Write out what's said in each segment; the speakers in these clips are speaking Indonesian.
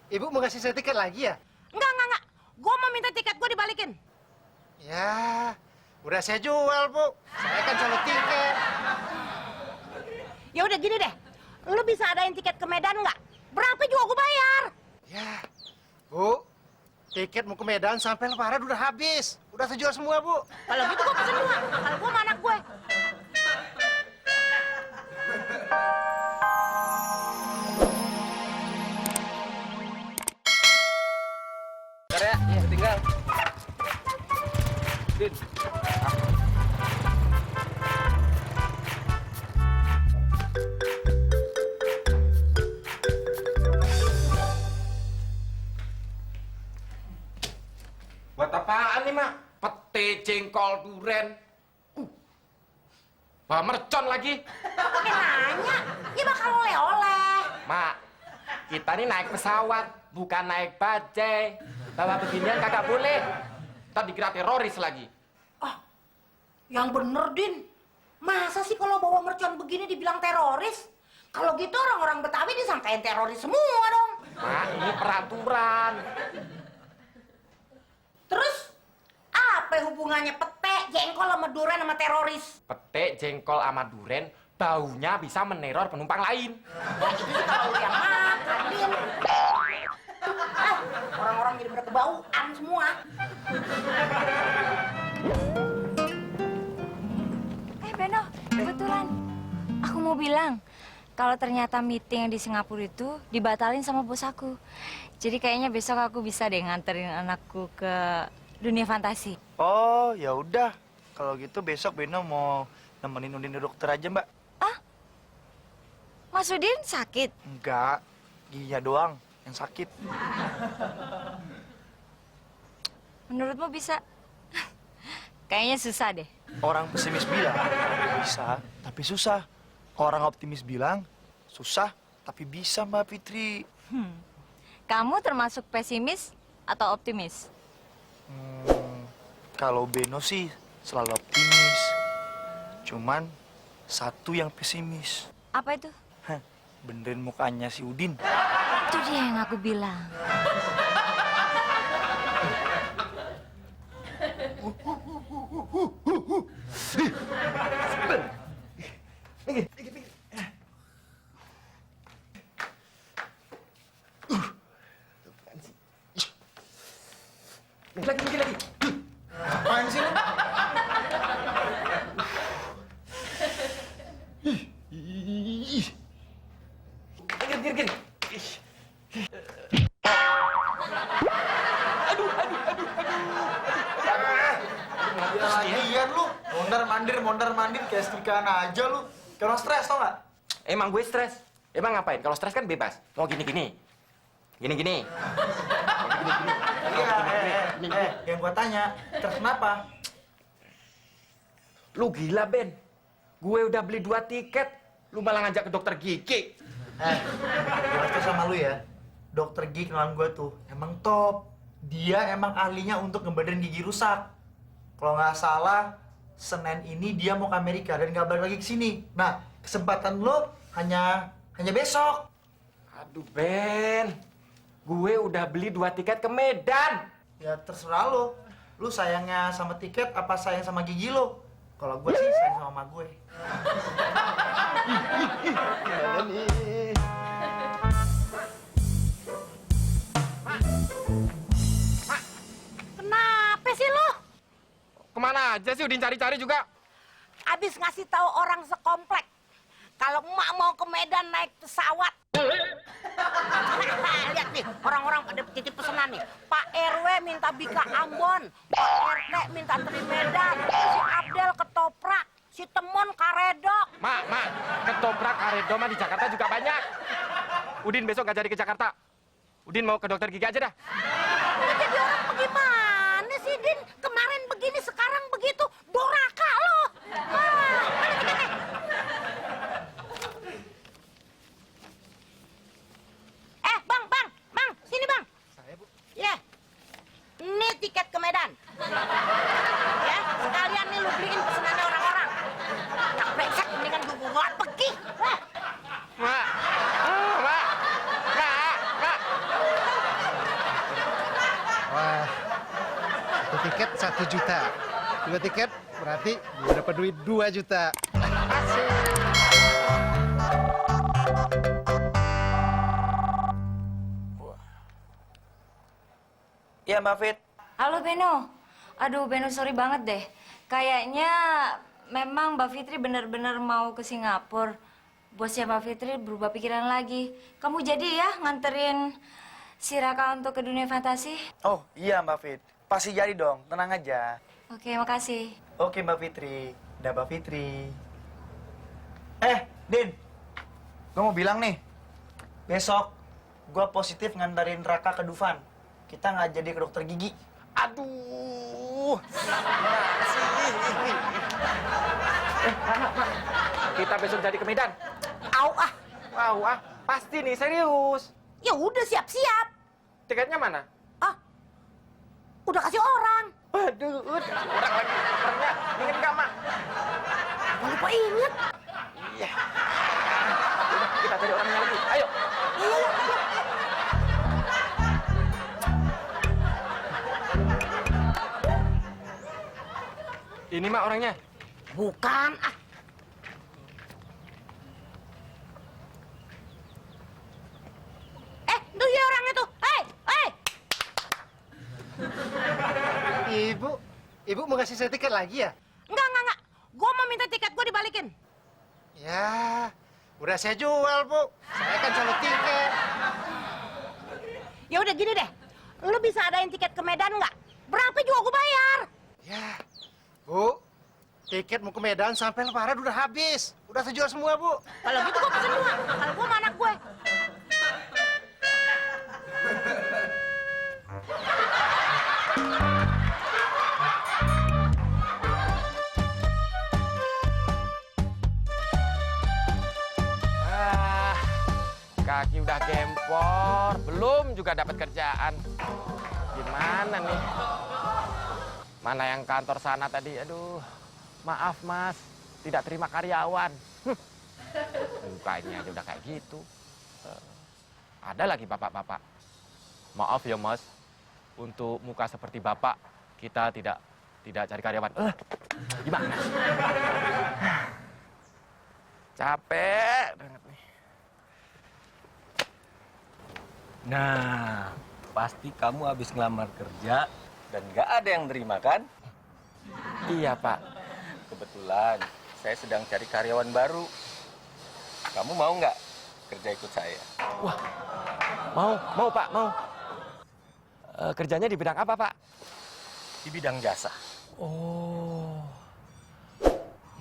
Ibu mau ngasih saya tiket lagi ya? Enggak. Gua mau minta tiket gua dibalikin. Ya, udah saya jual, Bu. Saya kan calo tiket. Ya udah gini deh. Lu bisa adain tiket ke Medan nggak? Berapa juga gua bayar? Ya, Bu. Tiket mau ke Medan sampai lebaran udah habis. Udah saya jual semua, Bu. Kalau gitu gua pesen dua. Kalau gua sama anak gue. Bentar ya, iya tinggal. Din. Buat apaan nih, Mak? Pete, jengkol, duren. Bawa mercon lagi. Pakai nanya. Ya bakal oleh-oleh. Mak, kita nih naik pesawat, bukan naik bajai. Bawa beginian kagak boleh. Ntar dikira teroris lagi. Yang bener, Din. Masa sih kalau bawa mercon begini dibilang teroris? Kalau gitu orang-orang Betawi disangkain teroris semua dong. Mak, ini peraturan. Terus apa hubungannya pete, jengkol sama duren sama teroris? Pete, jengkol, sama duren baunya bisa meneror penumpang lain. Ya itu sih kalau lu yang makan, Din. Orang-orang jadi pada kebauan semua. Beno, kebetulan aku mau bilang kalau ternyata meeting yang di Singapura itu dibatalin sama bos aku. Jadi kayaknya besok aku bisa deh nganterin anakku ke dunia fantasi. Oh, ya udah. Kalau gitu besok Beno mau nemenin Udin ke dokter aja, Mbak. Ah? Mas Udin sakit? Enggak, giginya doang yang sakit. Menurutmu bisa? Kayaknya susah deh. Orang pesimis bilang bisa, tapi susah. Orang optimis bilang susah, tapi bisa, Mbak Fitri. Kamu termasuk pesimis atau optimis? Kalau Beno sih selalu optimis. Cuman satu yang pesimis. Apa itu? Hah, benerin mukanya si Udin. Itu dia yang aku bilang. Lagi. Apaan sih lu? Gini. Lagian lu, mondar-mandir kayak setrikaan aja lu. Kayak orang stres, tau nggak? Emang gue stres. Emang ngapain? Kalau stres kan bebas. Mau gini. Gini. Yang gua tanya, terus kenapa? Lu gila, Ben. Gue udah beli 2 tiket. Lu malah ngajak ke dokter gigi. Gua kasih sama lu ya. Dokter gigi kenalan gua tuh emang top. Dia emang ahlinya untuk ngebenerin gigi rusak. Kalau nggak salah, Senin ini dia mau ke Amerika dan nggak balik lagi ke sini. Nah, kesempatan lo hanya besok. Aduh, Ben. Gue udah beli 2 tiket ke Medan. Ya terserah lo. Lu sayangnya sama tiket apa sayang sama gigi lo? Kalau gue sih sayang sama mama gue. Gimana nih? Kenapa sih lo? Kemana aja sih Udin cari-cari juga? Abis ngasih tahu orang sekomplek kalau emak mau ke Medan naik pesawat. Lihat nih, orang-orang pada titip pesanan nih. Pak RW minta Bika Ambon, Pak RT minta Tri Medan, si Abdel ketoprak, si Temon karedok. Mak, ketoprak karedo mah di Jakarta juga banyak. Udin besok gak jadi ke Jakarta. Udin mau ke dokter gigi aja dah. Lu jadi orang bagaimana sih, Din? Kemarin begini, sekarang begitu. Doraka lo. Mana tiketnya? Bang, sini bang. Saya, Bu. Ya, ini tiket ke Medan. Ya, sekalian nih lu beliin pesenannya orang-orang. Yang brengsek ini kan gua pergi. Mak. 1 juta. 2 tiket berarti gue dapat duit 2 juta. Iya, Mbak Fit. Halo Beno. Aduh Beno, sorry banget deh. Kayaknya memang Mbak Fitri benar-benar mau ke Singapura. Bosnya Mbak Fitri berubah pikiran lagi. Kamu jadi ya nganterin si Raka untuk ke dunia fantasi? Oh, iya Mbak Fit. Pasti jadi dong, tenang aja. Oke, makasih. Oke Mbak Fitri. Udah Mbak Fitri. Din. Gue mau bilang nih. Besok gue positif nganterin Raka ke Dufan. Kita nggak jadi ke dokter gigi. Aduh. Kita besok jadi ke Medan. Au ah. Wow, pasti nih, serius. Ya udah siap-siap. Tiketnya mana? Ah. Udah kasih orang. Waduh, orang lagi pernya. Ingat nggak, Mak? Jangan lupa inget. Iya. Udah, kita cari orangnya lagi. Ayo. Iya. Ini, Mak, orangnya. Bukan ah. Itu dia orangnya tuh. Hei. Ibu mau ngasih saya tiket lagi ya? Enggak. Gua mau minta tiket gua dibalikin. Ya, udah saya jual, Bu. Saya kan selalu tiket. Ya udah gini deh. Lu bisa adain tiket ke Medan nggak? Berapa juga gua bayar. Ya, Bu. Tiket mau ke Medan sampai lebaran udah habis. Udah terjual semua, Bu. Kalau gitu gua pesen dua. Kalau gua sama anak gue. Kaki udah gempor, belum juga dapat kerjaan. Gimana nih? Mana yang kantor sana tadi? Aduh, maaf Mas, tidak terima karyawan. Mukanya aja udah kayak gitu. Ada lagi bapak-bapak. Maaf ya Mas, untuk muka seperti bapak kita tidak cari karyawan. Gimana? Capek banget nih. Nah, pasti kamu habis ngelamar kerja dan nggak ada yang terima kan? Iya Pak. Kebetulan saya sedang cari karyawan baru. Kamu mau nggak kerja ikut saya? Wah, mau Pak, mau. Kerjanya di bidang apa Pak? Di bidang jasa. Oh,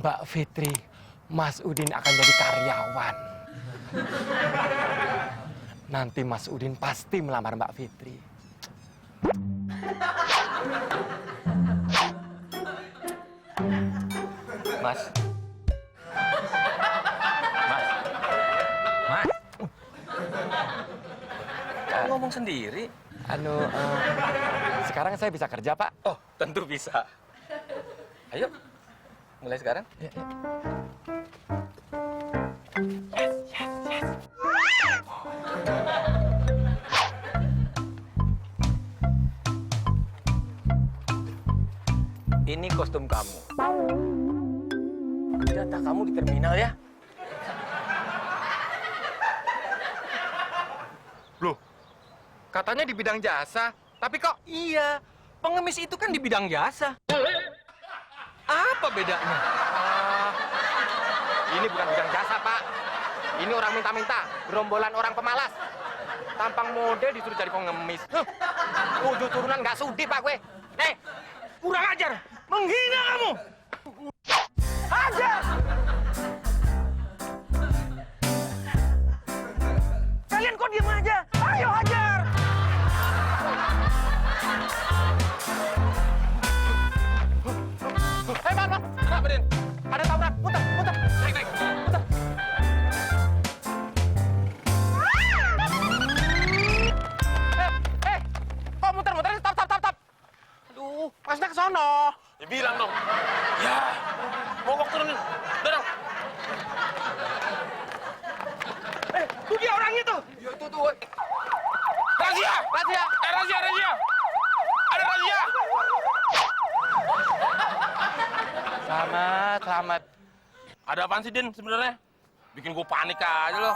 Mbak Fitri, Mas Udin akan jadi karyawan. Nanti Mas Udin pasti melamar Mbak Fitri. Mas. Kamu ngomong sendiri? Sekarang saya bisa kerja Pak? Oh, tentu bisa. Ayo, mulai sekarang. Ini kostum kamu. Data kamu di terminal ya? Loh, katanya di bidang jasa, tapi kok... Iya, pengemis itu kan di bidang jasa. Apa bedanya? Ini bukan bidang jasa Pak. Ini orang minta-minta, gerombolan orang pemalas. Tampang model disuruh jadi pengemis. Wujud turunan nggak sudi Pak gue. Kurang ajar! Menghina kamu! Hajar! Kalian kok diem aja? Ayo hajar! Bang, kenapa Din? Ada tawuran, muter. Naik, muter. Kok muter? Stop. Aduh, masnya ke sono. Ya bilang dong. Ya, mogok turunin. Dorong. Tuh dia orangnya tuh. Ya itu tuh. Razia! Razia. Razia! Ada razia! amat. Ada apaan sih, Din, sebenarnya? Bikin gue panik aja loh.